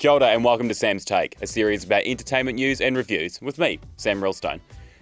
Kia ora and welcome to Sam's Take, a series about entertainment news and reviews with me, Sam Rillstone.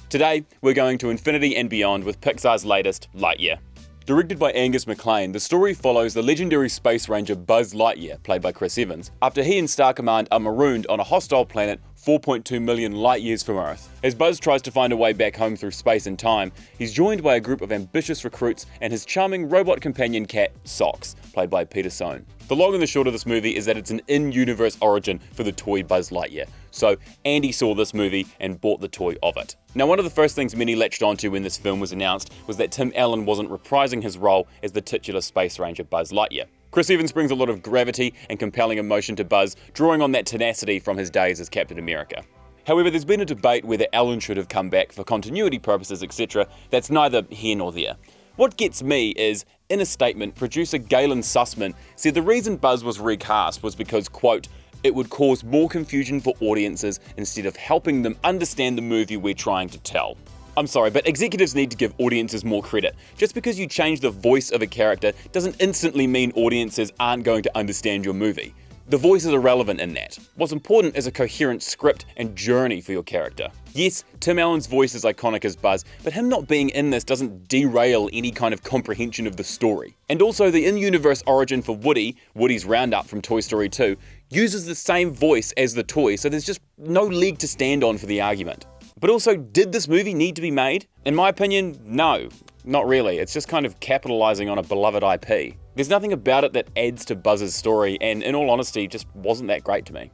Today, we're going to infinity and beyond with Pixar's latest, Lightyear. Directed by Angus Maclane, the story follows the legendary Space Ranger Buzz Lightyear, played by Chris Evans, after he and Star Command are marooned on a hostile planet 4.2 million light years from Earth. As Buzz tries to find a way back home through space and time, he's joined by a group of ambitious recruits and his charming robot companion cat, Socks, played by Sohn. The long and the short of this movie is that it's an in-universe origin for the toy Buzz Lightyear. So Andy saw this movie and bought the toy of it. Now, one of the first things many latched onto when this film was announced was that Tim Allen wasn't reprising his role as the titular Space Ranger Buzz Lightyear. Chris Evans brings a lot of gravity and compelling emotion to Buzz, drawing on that tenacity from his days as Captain America. However, there's been a debate whether Allen should have come back for continuity purposes, etc. That's neither here nor there. What gets me is, in a statement, producer Galen Sussman said the reason Buzz was recast was because, quote, it would cause more confusion for audiences instead of helping them understand the movie we're trying to tell. I'm sorry, but executives need to give audiences more credit. Just because you change the voice of a character doesn't instantly mean audiences aren't going to understand your movie. The voice is irrelevant in that. What's important is a coherent script and journey for your character. Yes, Tim Allen's voice is iconic as Buzz, but him not being in this doesn't derail any kind of comprehension of the story. And also, the in-universe origin for Woody, Woody's Roundup from Toy Story 2, uses the same voice as the toy, so there's just no leg to stand on for the argument. But also, did this movie need to be made? In my opinion, no. Not really. It's just kind of capitalizing on a beloved IP. There's nothing about it that adds to Buzz's story, and in all honesty, just wasn't that great to me.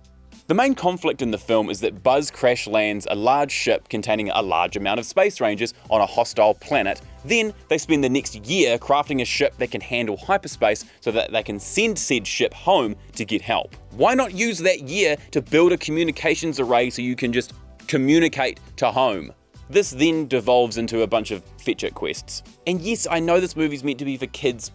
The main conflict in the film is that Buzz crash lands a large ship containing a large amount of Space Rangers on a hostile planet. Then they spend the next year crafting a ship that can handle hyperspace so that they can send said ship home to get help. Why not use that year to build a communications array so you can just communicate to home? This then devolves into a bunch of fetch-it quests. And yes, I know this movie's meant to be for kids,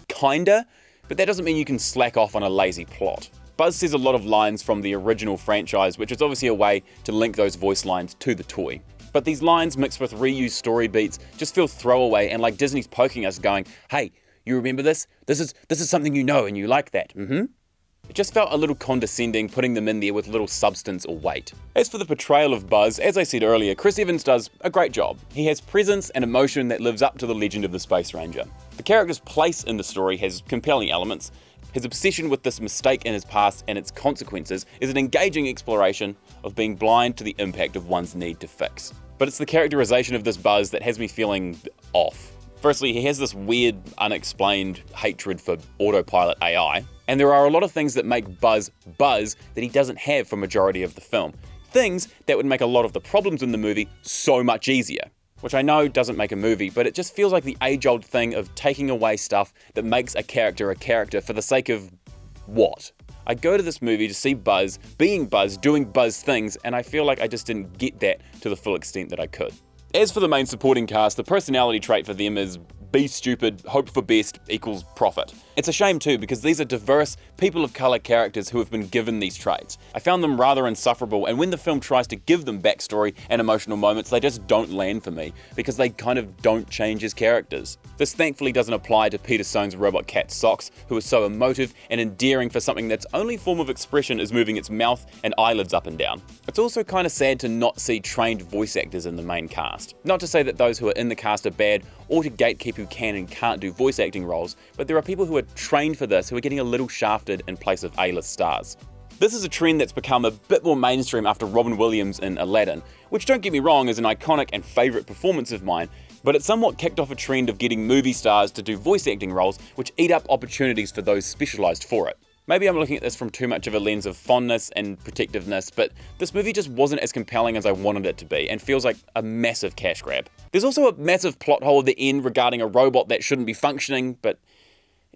kinda, but that doesn't mean you can slack off on a lazy plot. Buzz says a lot of lines from the original franchise, which is obviously a way to link those voice lines to the toy. But these lines mixed with reused story beats just feel throwaway and like Disney's poking us going, hey, you remember this? This is something you know and you like that, It just felt a little condescending putting them in there with little substance or weight. As for the portrayal of Buzz, as I said earlier, Chris Evans does a great job. He has presence and emotion that lives up to the legend of the Space Ranger. The character's place in the story has compelling elements. His obsession with this mistake in his past and its consequences is an engaging exploration of being blind to the impact of one's need to fix. But it's the characterization of this Buzz that has me feeling off. Firstly, he has this weird, unexplained hatred for autopilot AI, and there are a lot of things that make Buzz Buzz that he doesn't have for majority of the film. Things that would make a lot of the problems in the movie so much easier. Which I know doesn't make a movie, but it just feels like the age-old thing of taking away stuff that makes a character for the sake of what? I go to this movie to see Buzz, being Buzz, doing Buzz things, and I feel like I just didn't get that to the full extent that I could. As for the main supporting cast, the personality trait for them is be stupid, hope for best equals profit. It's a shame too, because these are diverse, people of colour characters who have been given these traits. I found them rather insufferable, and when the film tries to give them backstory and emotional moments, they just don't land for me, because they kind of don't change as characters. This thankfully doesn't apply to Sohn's robot cat Socks, who is so emotive and endearing for something that's only form of expression is moving its mouth and eyelids up and down. It's also kind of sad to not see trained voice actors in the main cast. Not to say that those who are in the cast are bad, or to gatekeep who can and can't do voice acting roles, but there are people who are trained for this who are getting a little shafted in place of A-list stars. This is a trend that's become a bit more mainstream after Robin Williams in Aladdin, which, don't get me wrong, is an iconic and favourite performance of mine, but it somewhat kicked off a trend of getting movie stars to do voice acting roles which eat up opportunities for those specialised for it. Maybe I'm looking at this from too much of a lens of fondness and protectiveness, but this movie just wasn't as compelling as I wanted it to be and feels like a massive cash grab. There's also a massive plot hole at the end regarding a robot that shouldn't be functioning, but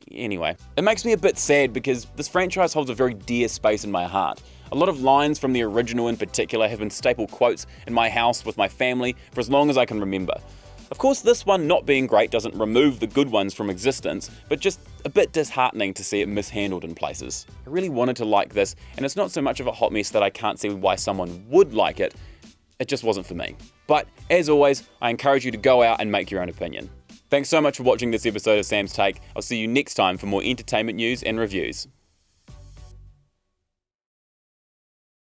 anyway. It makes me a bit sad because this franchise holds a very dear space in my heart. A lot of lines from the original in particular have been staple quotes in my house with my family for as long as I can remember. Of course, this one not being great doesn't remove the good ones from existence, but just a bit disheartening to see it mishandled in places. I really wanted to like this, and it's not so much of a hot mess that I can't see why someone would like it. It just wasn't for me. But, as always, I encourage you to go out and make your own opinion. Thanks so much for watching this episode of Sam's Take. I'll see you next time for more entertainment news and reviews.